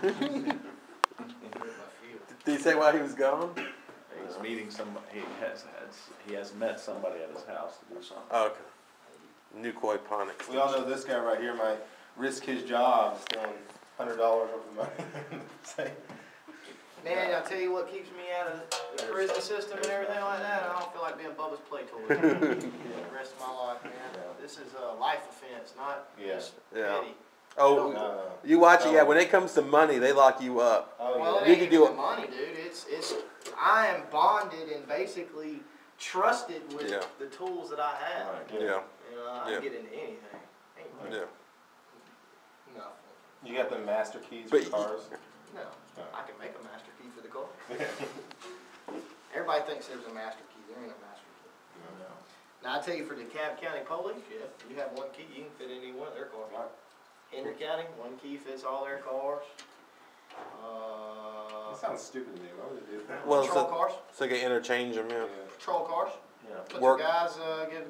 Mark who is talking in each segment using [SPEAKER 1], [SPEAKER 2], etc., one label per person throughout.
[SPEAKER 1] Did
[SPEAKER 2] Did he say why he was gone?
[SPEAKER 1] He's meeting somebody. He has met somebody at his house to do something.
[SPEAKER 2] Oh, okay. New koi pond extension.
[SPEAKER 3] We all know this guy right here might risk his job stealing $100 worth of money.
[SPEAKER 4] Man, I'll tell you what keeps me out of the prison system and everything like that. I don't feel like being Bubba's play toy for the rest of my life, man. This is a life offense, not just petty.
[SPEAKER 2] Oh, you watch it, yeah. When it comes to money, they lock you up.
[SPEAKER 4] Oh, well, it ain't even the money, dude. It's I am bonded and basically trusted with the tools that I have.
[SPEAKER 2] Yeah.
[SPEAKER 4] You know, I can get into anything.
[SPEAKER 2] Yeah.
[SPEAKER 4] No.
[SPEAKER 3] You got the master keys for cars?
[SPEAKER 4] No. I can make a master key for the car. Everybody thinks there's a master key. There ain't a master key. No. Now, I tell you, for the DeKalb County Police, you have one key. You can fit any one of their cars. Right. Henry County, one key fits all their cars.
[SPEAKER 3] That sounds stupid to me. Why would they do that?
[SPEAKER 2] Well,
[SPEAKER 4] patrol cars.
[SPEAKER 2] So they can interchange them,
[SPEAKER 4] Patrol cars.
[SPEAKER 1] Yeah.
[SPEAKER 4] Give the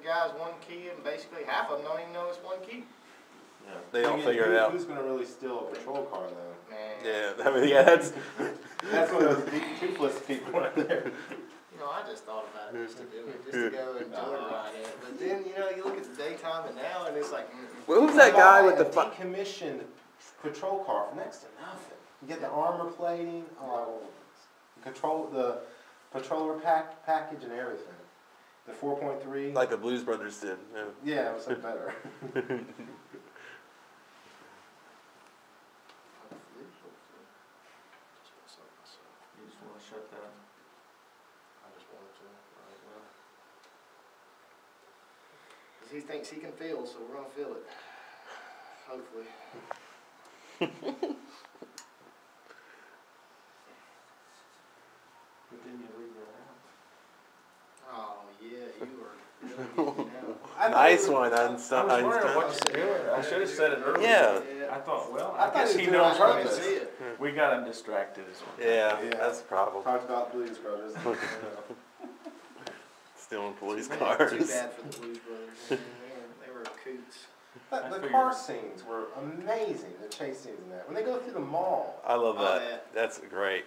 [SPEAKER 4] guys one key, and basically half of them don't even know it's one key.
[SPEAKER 1] Yeah.
[SPEAKER 2] They don't figure it out.
[SPEAKER 3] Who's going to really steal a patrol car, though?
[SPEAKER 4] Man.
[SPEAKER 2] Yeah, I mean, that's...
[SPEAKER 3] That's one of those deep, toothless people right there.
[SPEAKER 4] You know, I just thought about it just to do it, just to go and joyride it. But then, you know, you look at the daytime and now, and it's like...
[SPEAKER 2] Well, who's that guy with the...
[SPEAKER 3] decommissioned patrol car for next to nothing. You get the armor plating, the patroller package and everything. The 4.3.
[SPEAKER 2] Like the Blues Brothers did.
[SPEAKER 3] Yeah, it was something better.
[SPEAKER 1] You just want to shut down.
[SPEAKER 4] I just wanted to right now. Because he thinks he can feel, so we're going to feel it. Hopefully.
[SPEAKER 1] But then you leave that out.
[SPEAKER 4] Oh, yeah, you were really getting out.
[SPEAKER 2] Nice one,
[SPEAKER 1] I was wondering what you're doing. I should have said it earlier.
[SPEAKER 2] Yeah.
[SPEAKER 1] I thought, well,
[SPEAKER 3] I
[SPEAKER 1] I guess
[SPEAKER 3] thought
[SPEAKER 1] he
[SPEAKER 3] he was
[SPEAKER 1] knows
[SPEAKER 3] doing
[SPEAKER 1] what
[SPEAKER 3] it on
[SPEAKER 1] he's
[SPEAKER 3] purpose.
[SPEAKER 1] doing. We got him distracted as well.
[SPEAKER 2] Yeah, that's the problem.
[SPEAKER 3] Talked about Blues Brothers.
[SPEAKER 2] Stealing police
[SPEAKER 4] Too
[SPEAKER 2] cars.
[SPEAKER 4] bad for the Blues Brothers. Man. They were coots.
[SPEAKER 3] The car scenes were amazing, the chase scenes in that. When they go through the mall.
[SPEAKER 2] I love that.
[SPEAKER 4] Yeah.
[SPEAKER 2] That's great.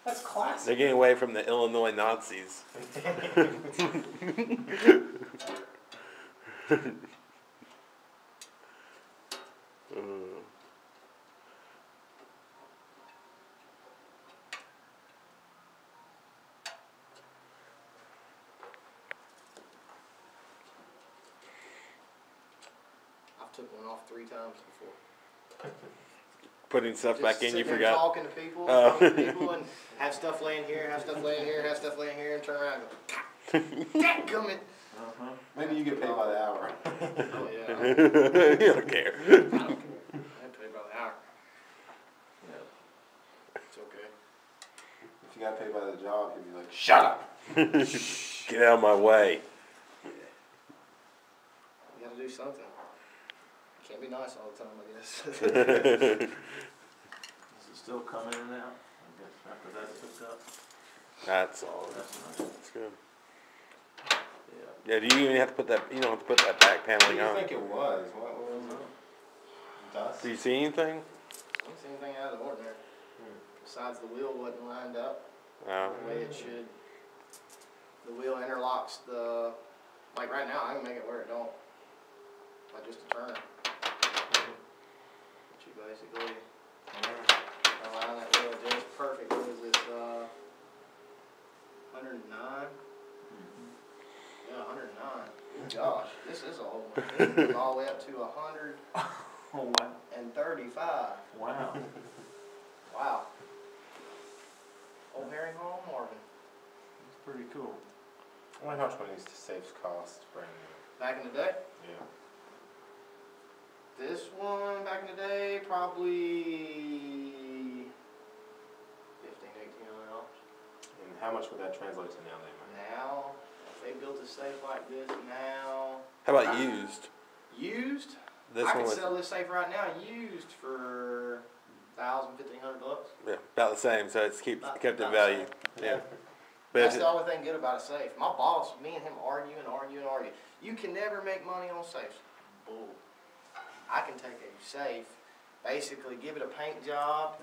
[SPEAKER 3] That's classic.
[SPEAKER 2] They're getting away from the Illinois Nazis.
[SPEAKER 4] I've took one off 3 times before.
[SPEAKER 2] Putting stuff back in, you
[SPEAKER 4] Just sit there
[SPEAKER 2] forgot.
[SPEAKER 4] talking to people, talking to people, and have stuff laying here, have stuff laying here, have stuff laying here, and turn around and go, dadgummit.
[SPEAKER 3] Maybe you get paid by the hour.
[SPEAKER 4] Oh, yeah.
[SPEAKER 2] You don't care.
[SPEAKER 4] I don't care. I have to pay by the hour. Yeah. It's okay.
[SPEAKER 3] If you got paid by the job, you'd be like, shut up.
[SPEAKER 2] Get out of my way.
[SPEAKER 4] You gotta do something. Can't be nice all the time, I guess.
[SPEAKER 1] Is it still coming in and out? I guess after that's hooked up.
[SPEAKER 2] That's all.
[SPEAKER 1] That's nice.
[SPEAKER 2] That's good.
[SPEAKER 1] Yeah.
[SPEAKER 2] Yeah, do you even have to put that, you don't have to put that back
[SPEAKER 3] What do
[SPEAKER 2] paneling
[SPEAKER 3] you
[SPEAKER 2] on?
[SPEAKER 3] think it was? What was it? Dust?
[SPEAKER 2] Do you see anything?
[SPEAKER 4] I don't see anything out of the ordinary. Besides the wheel wasn't lined up
[SPEAKER 2] No.
[SPEAKER 4] the way it should. The wheel interlocks the, like right now, I can make it where it don't. By just a turn. But you basically align that wheel just perfect. What is this, 109? Yeah, 109. Good gosh, this is an old one. This goes all the way up to 100.
[SPEAKER 1] Oh, wow.
[SPEAKER 4] And 35.
[SPEAKER 1] Wow.
[SPEAKER 4] Wow. Old Herringham Marvin.
[SPEAKER 1] That's pretty cool.
[SPEAKER 3] I wonder how much one of these safes cost brand new.
[SPEAKER 4] Back in the day?
[SPEAKER 3] Yeah.
[SPEAKER 4] This one, back in the day, probably $1,500, $1,800.
[SPEAKER 3] And how much would that translate to now, Damon?
[SPEAKER 4] Now, if they built a safe like this now...
[SPEAKER 2] How about used?
[SPEAKER 4] Used?
[SPEAKER 2] This
[SPEAKER 4] I
[SPEAKER 2] one
[SPEAKER 4] could
[SPEAKER 2] was,
[SPEAKER 4] sell this safe right now used for $1,000, $1,500.
[SPEAKER 2] yeah, about the same, so it's kept in
[SPEAKER 4] About
[SPEAKER 2] value.
[SPEAKER 4] the same.
[SPEAKER 2] Yeah. But
[SPEAKER 4] That's the only thing good about a safe. My boss, me and him argue. You can never make money on safes. Bull. I can take a safe basically give it a paint job,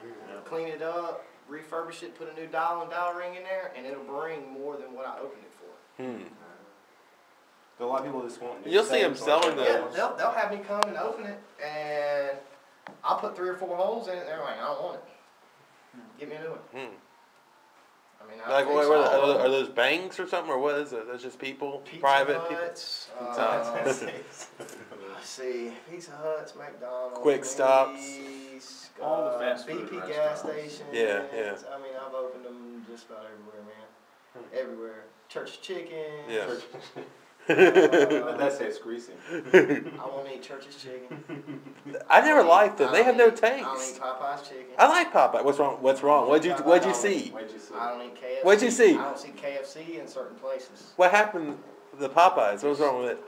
[SPEAKER 4] clean it up, refurbish it, put a new dial and dial ring in there, and it'll bring more than what I opened it for.
[SPEAKER 3] So a lot of people just want.
[SPEAKER 2] You'll see them selling
[SPEAKER 4] Yeah,
[SPEAKER 2] those.
[SPEAKER 4] they'll have me come and open it, and I'll put 3 or 4 holes in it, and they're like, I don't want it. Give me a new one. I mean,
[SPEAKER 2] Like,
[SPEAKER 4] fix
[SPEAKER 2] what
[SPEAKER 4] all of
[SPEAKER 2] are
[SPEAKER 4] them.
[SPEAKER 2] those banks or something, or what is it? That's just people,
[SPEAKER 4] Pizza
[SPEAKER 2] private
[SPEAKER 4] Huts,
[SPEAKER 2] Huts.
[SPEAKER 4] let's see, Pizza Huts, McDonald's,
[SPEAKER 2] Quick stops.
[SPEAKER 4] Wendy's,
[SPEAKER 1] All the fast food
[SPEAKER 4] BP
[SPEAKER 1] restaurants.
[SPEAKER 4] gas stations.
[SPEAKER 2] Yeah, yeah.
[SPEAKER 4] I mean, I've opened them just about everywhere, man. Everywhere. Church's Chicken.
[SPEAKER 2] Yeah.
[SPEAKER 3] But that's it's greasy.
[SPEAKER 4] I won't eat Church's Chicken.
[SPEAKER 2] I never liked them. They have no
[SPEAKER 4] I don't
[SPEAKER 2] taste.
[SPEAKER 4] eat Popeye's Chicken.
[SPEAKER 2] I like Popeye. What's wrong? What's wrong? What'd you see?
[SPEAKER 3] What'd you see?
[SPEAKER 4] I don't eat KFC.
[SPEAKER 2] What'd you see?
[SPEAKER 4] I don't see KFC in certain places.
[SPEAKER 2] What happened to the Popeyes? What was wrong with it?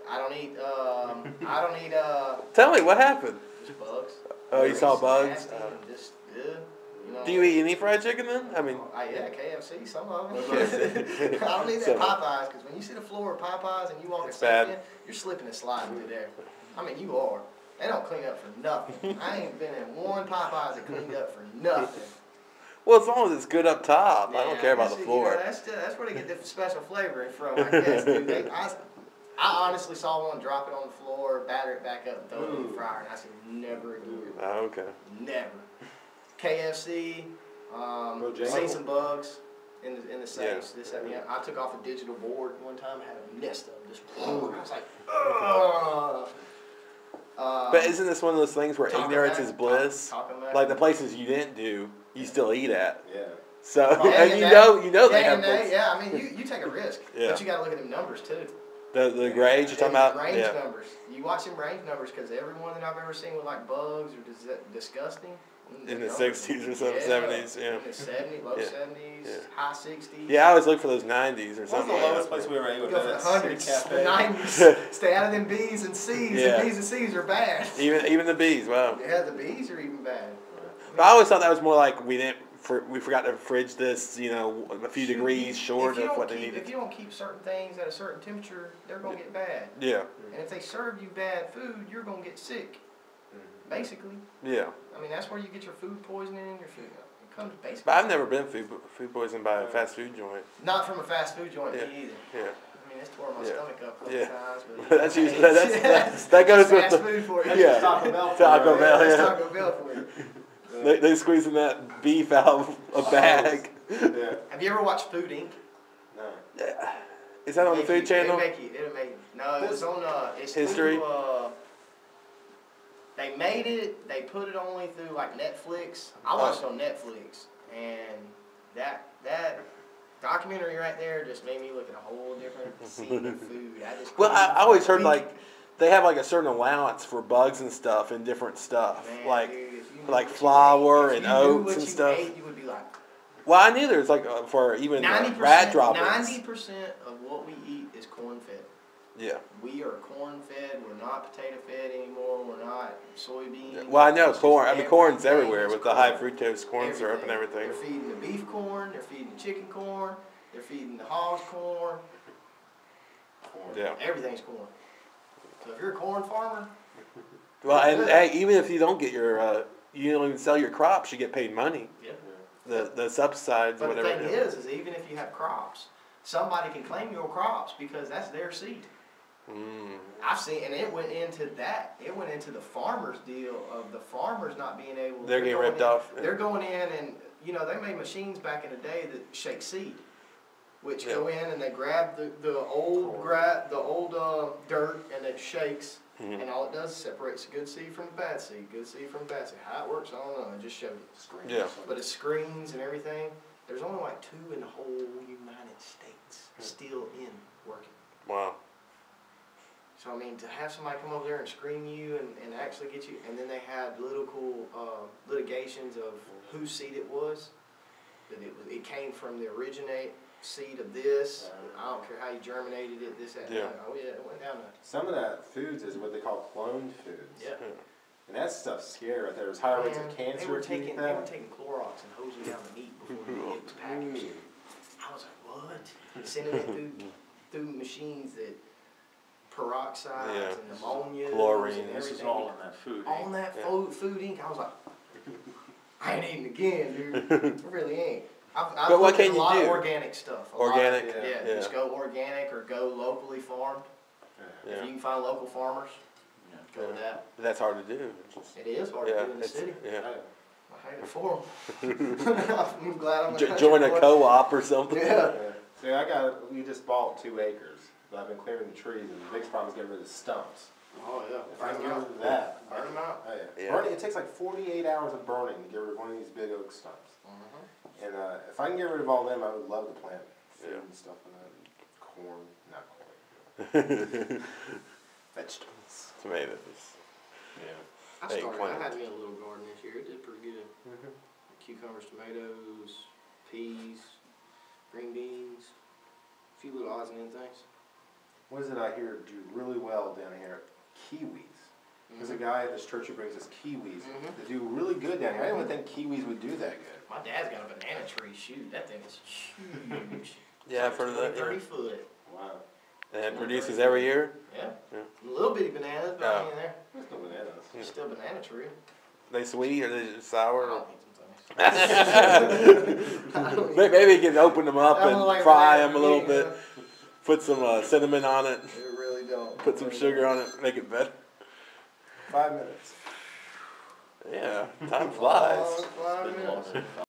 [SPEAKER 4] I don't eat,
[SPEAKER 2] Tell me, what happened?
[SPEAKER 4] just bugs.
[SPEAKER 2] Oh, you saw
[SPEAKER 4] It's
[SPEAKER 2] bugs?
[SPEAKER 4] nasty and just, you know.
[SPEAKER 2] Do you eat any fried chicken then? I mean,
[SPEAKER 4] Yeah, KFC, some of them.
[SPEAKER 2] KFC.
[SPEAKER 4] I don't need
[SPEAKER 2] So-
[SPEAKER 4] that Popeyes, because when you see the floor of Popeyes and you walk
[SPEAKER 2] It's
[SPEAKER 4] a second
[SPEAKER 2] bad.
[SPEAKER 4] in, you're slipping and sliding through there. I mean, you are. They don't clean up for nothing. I ain't been in one Popeyes that cleaned up for nothing.
[SPEAKER 2] well, as long as it's good up top, I don't
[SPEAKER 4] Yeah,
[SPEAKER 2] care about the
[SPEAKER 4] guess,
[SPEAKER 2] floor.
[SPEAKER 4] You know, that's where they get the special flavoring from, I guess, dude. I honestly saw one drop it on the floor, batter it back up, and throw it in the fryer, and I said, never again.
[SPEAKER 2] Oh, okay.
[SPEAKER 4] Never. KFC, seen some bugs in the safes.
[SPEAKER 2] Yeah.
[SPEAKER 4] This, that, and the other. I took off a digital board one time, had a nest of them. Just, I was like, ugh.
[SPEAKER 2] But isn't this one of those things where
[SPEAKER 4] Taco
[SPEAKER 2] ignorance
[SPEAKER 4] Mac,
[SPEAKER 2] is bliss?
[SPEAKER 4] Taco Mac.
[SPEAKER 2] Like the places you didn't do, you still eat at.
[SPEAKER 3] Yeah.
[SPEAKER 2] So
[SPEAKER 4] Day
[SPEAKER 2] and
[SPEAKER 4] and
[SPEAKER 2] you
[SPEAKER 4] day.
[SPEAKER 2] know they
[SPEAKER 4] Day
[SPEAKER 2] have
[SPEAKER 4] and day,
[SPEAKER 2] places.
[SPEAKER 4] yeah, I mean, you take a risk,
[SPEAKER 2] Yeah.
[SPEAKER 4] but you got to look at them numbers too.
[SPEAKER 2] The grades you're talking
[SPEAKER 4] And
[SPEAKER 2] about?
[SPEAKER 4] range
[SPEAKER 2] Yeah.
[SPEAKER 4] numbers. You watch them range numbers because everyone that I've ever seen with like bugs or disgusting.
[SPEAKER 2] In the
[SPEAKER 4] numbers.
[SPEAKER 2] 60s or something, 70s, yeah.
[SPEAKER 4] In the 70s, low
[SPEAKER 2] Yeah.
[SPEAKER 4] 70s,
[SPEAKER 2] Yeah.
[SPEAKER 4] high 60s.
[SPEAKER 2] Yeah, I always look for those 90s or
[SPEAKER 3] What's
[SPEAKER 2] something
[SPEAKER 3] the
[SPEAKER 2] like
[SPEAKER 3] lowest
[SPEAKER 2] that.
[SPEAKER 3] place we were able
[SPEAKER 4] We
[SPEAKER 3] to
[SPEAKER 4] go
[SPEAKER 3] go?
[SPEAKER 4] for the
[SPEAKER 3] That
[SPEAKER 4] hundreds,
[SPEAKER 3] City
[SPEAKER 4] the
[SPEAKER 3] Cafe.
[SPEAKER 4] 90s. Stay out of them B's and C's.
[SPEAKER 2] Yeah.
[SPEAKER 4] The B's and C's are bad.
[SPEAKER 2] Even the bees, wow.
[SPEAKER 4] Yeah, the B's are even bad.
[SPEAKER 2] But I always thought that was more like we forgot to fridge this, a few
[SPEAKER 4] Shoot,
[SPEAKER 2] degrees short of what they
[SPEAKER 4] If
[SPEAKER 2] needed.
[SPEAKER 4] you don't keep certain things at a certain temperature, they're going to get bad.
[SPEAKER 2] Yeah,
[SPEAKER 4] And if they serve you bad food, you're going to get sick. Basically.
[SPEAKER 2] yeah.
[SPEAKER 4] I mean, that's where you get your food poisoning and your food. It comes basically.
[SPEAKER 2] But I've never been food poisoned by a fast food joint.
[SPEAKER 4] Not from a fast food joint,
[SPEAKER 2] Yeah.
[SPEAKER 4] me either.
[SPEAKER 2] Yeah.
[SPEAKER 4] I mean, it's tore my
[SPEAKER 2] Yeah.
[SPEAKER 4] stomach up a couple
[SPEAKER 2] Yeah.
[SPEAKER 4] times. But
[SPEAKER 2] That's usually that goes with
[SPEAKER 4] fast
[SPEAKER 2] the
[SPEAKER 4] food for you.
[SPEAKER 3] That's
[SPEAKER 2] Yeah.
[SPEAKER 3] just Taco Bell. for
[SPEAKER 2] Taco
[SPEAKER 3] you,
[SPEAKER 2] Bell,
[SPEAKER 3] right?
[SPEAKER 4] That's
[SPEAKER 2] yeah.
[SPEAKER 4] Taco Bell for you.
[SPEAKER 2] they squeezing that beef out of a bag.
[SPEAKER 3] Yeah.
[SPEAKER 4] Have you ever watched Food Inc?
[SPEAKER 3] No.
[SPEAKER 2] Yeah. Is that on the Food Channel?
[SPEAKER 4] It'll make you. No, it was on it's
[SPEAKER 2] History?
[SPEAKER 4] through, they made it. They put it only through like Netflix. I watched it on Netflix, and that documentary right there just made me look at a whole different scene of food.
[SPEAKER 2] Well, I always heard like they have like a certain allowance for bugs and stuff in different stuff,
[SPEAKER 4] Man,
[SPEAKER 2] like
[SPEAKER 4] dude, if you knew
[SPEAKER 2] like
[SPEAKER 4] what you
[SPEAKER 2] flour
[SPEAKER 4] ate,
[SPEAKER 2] and
[SPEAKER 4] if you knew
[SPEAKER 2] oats
[SPEAKER 4] what
[SPEAKER 2] and
[SPEAKER 4] you
[SPEAKER 2] stuff.
[SPEAKER 4] ate, you would be like,
[SPEAKER 2] Well, I knew there's like for even rat droppings.
[SPEAKER 4] 90% of what we eat is corn fed.
[SPEAKER 2] Yeah.
[SPEAKER 4] We are corn fed. We're not potato fed anymore. We're not soybean.
[SPEAKER 2] Yeah. Well, I know
[SPEAKER 4] It's
[SPEAKER 2] corn. I
[SPEAKER 4] just
[SPEAKER 2] mean, corn's
[SPEAKER 4] everything
[SPEAKER 2] everywhere
[SPEAKER 4] is
[SPEAKER 2] with the high
[SPEAKER 4] corn.
[SPEAKER 2] fructose corn syrup and everything.
[SPEAKER 4] They're feeding the beef corn. They're feeding the chicken corn. They're feeding the hog's corn.
[SPEAKER 2] Yeah.
[SPEAKER 4] Everything's corn. So if you're a corn farmer,
[SPEAKER 2] Well, and hey, even if you don't get your, you don't even sell your crops, you get paid money.
[SPEAKER 4] yeah.
[SPEAKER 2] The subsides,
[SPEAKER 4] But
[SPEAKER 2] whatever.
[SPEAKER 4] the thing is even if you have crops, somebody can claim your crops because that's their seed. I've seen, and it went into that. It went into the farmer's deal of the farmers not being able.
[SPEAKER 2] They're getting
[SPEAKER 4] going
[SPEAKER 2] ripped
[SPEAKER 4] in-
[SPEAKER 2] off.
[SPEAKER 4] They're going in, and they made machines back in the day that shake seed, which
[SPEAKER 2] Yeah.
[SPEAKER 4] go in and they grab the old dirt and it shakes, and all it does is separates the good seed from the bad seed. Good seed from the bad seed. How it works, I don't know. It just showed you.
[SPEAKER 2] Yeah.
[SPEAKER 4] But it screens and everything. There's only like 2 in the whole United States still in working.
[SPEAKER 2] Wow.
[SPEAKER 4] So, I mean, to have somebody come over there and screen you and actually get you, and then they had little cool litigations of whose seed it was. That it came from the originate seed of this. I don't care how you germinated it, this, that,
[SPEAKER 2] Yeah.
[SPEAKER 4] and that. Oh, yeah, it went down to.
[SPEAKER 3] Some of that foods is what they call cloned foods.
[SPEAKER 4] Yeah.
[SPEAKER 3] And that stuff's scary right there. There's higher rates of
[SPEAKER 4] Man,
[SPEAKER 3] cancer.
[SPEAKER 4] They were
[SPEAKER 3] if you eat
[SPEAKER 4] taking
[SPEAKER 3] that.
[SPEAKER 4] Clorox and hosing down the meat before it was packaged. I was like, what? Sending it through machines that peroxides
[SPEAKER 2] Yeah.
[SPEAKER 4] and ammonia
[SPEAKER 2] Chlorine.
[SPEAKER 4] and
[SPEAKER 1] This is
[SPEAKER 4] everything.
[SPEAKER 1] all in that food.
[SPEAKER 4] On that
[SPEAKER 2] Yeah.
[SPEAKER 4] food ink, I was like, I ain't eating again, dude. I really ain't. I've
[SPEAKER 2] But what
[SPEAKER 4] looked at
[SPEAKER 2] can
[SPEAKER 4] a
[SPEAKER 2] you
[SPEAKER 4] lot of
[SPEAKER 2] do?
[SPEAKER 4] organic stuff. A lot
[SPEAKER 2] Organic?
[SPEAKER 4] of-
[SPEAKER 3] Yeah.
[SPEAKER 4] yeah, just go organic or go locally farmed.
[SPEAKER 3] Yeah.
[SPEAKER 4] If you can find local farmers,
[SPEAKER 1] Yeah.
[SPEAKER 4] go with that.
[SPEAKER 2] That's hard to do. It's just-
[SPEAKER 4] It is hard
[SPEAKER 2] yeah,
[SPEAKER 4] to do in the
[SPEAKER 2] it's,
[SPEAKER 4] city.
[SPEAKER 2] yeah.
[SPEAKER 4] I hate it for them. I'm glad I'm a country
[SPEAKER 2] Join a
[SPEAKER 4] boy.
[SPEAKER 2] co-op or something.
[SPEAKER 4] Yeah.
[SPEAKER 3] See, we just bought 2 acres, but I've been clearing the trees, and the biggest problem is getting rid of the stumps.
[SPEAKER 4] Oh, yeah.
[SPEAKER 3] If I can
[SPEAKER 4] Burn
[SPEAKER 3] get
[SPEAKER 4] them
[SPEAKER 3] rid of
[SPEAKER 4] out.
[SPEAKER 3] that,
[SPEAKER 4] Burn them out.
[SPEAKER 3] oh yeah.
[SPEAKER 2] Yeah.
[SPEAKER 3] Burning, it takes like 48 hours of burning to get rid of one of these big oak stumps. And if I can get rid of all them, I would love to plant food
[SPEAKER 2] Yeah.
[SPEAKER 3] and stuff in that. Corn, not corn. Vegetables.
[SPEAKER 2] Tomatoes.
[SPEAKER 3] Yeah.
[SPEAKER 4] I
[SPEAKER 2] Eggplant.
[SPEAKER 4] had me a little garden this year. It did pretty good. Cucumbers, tomatoes, peas, green beans, a few little odds and ends things.
[SPEAKER 3] What is it I hear do really well down here? Kiwis. There's a guy at this church who brings us kiwis. They do really good down here. I didn't even think kiwis would do that good.
[SPEAKER 4] My dad's got a banana tree. Shoot, that thing is huge.
[SPEAKER 2] Yeah,
[SPEAKER 4] It's
[SPEAKER 2] for
[SPEAKER 4] like
[SPEAKER 2] the
[SPEAKER 4] 20, 30 foot.
[SPEAKER 3] Wow.
[SPEAKER 2] and produces every year.
[SPEAKER 4] Yeah.
[SPEAKER 2] Yeah.
[SPEAKER 4] Little bitty bananas, but I mean, they're
[SPEAKER 3] There's no bananas.
[SPEAKER 4] still a banana tree.
[SPEAKER 2] They sweet or they just
[SPEAKER 4] I
[SPEAKER 2] sour?
[SPEAKER 4] don't eat them things.
[SPEAKER 2] Maybe you can open them up
[SPEAKER 4] I don't
[SPEAKER 2] and
[SPEAKER 4] like
[SPEAKER 2] fry
[SPEAKER 4] banana
[SPEAKER 2] them a little
[SPEAKER 4] meat,
[SPEAKER 2] bit. Put some cinnamon on it.
[SPEAKER 4] They really don't.
[SPEAKER 2] Put some sugar on it. Make it better.
[SPEAKER 3] 5 minutes.
[SPEAKER 2] Yeah, time flies.
[SPEAKER 4] Oh, 5
[SPEAKER 1] Been
[SPEAKER 4] minutes.
[SPEAKER 1] lost.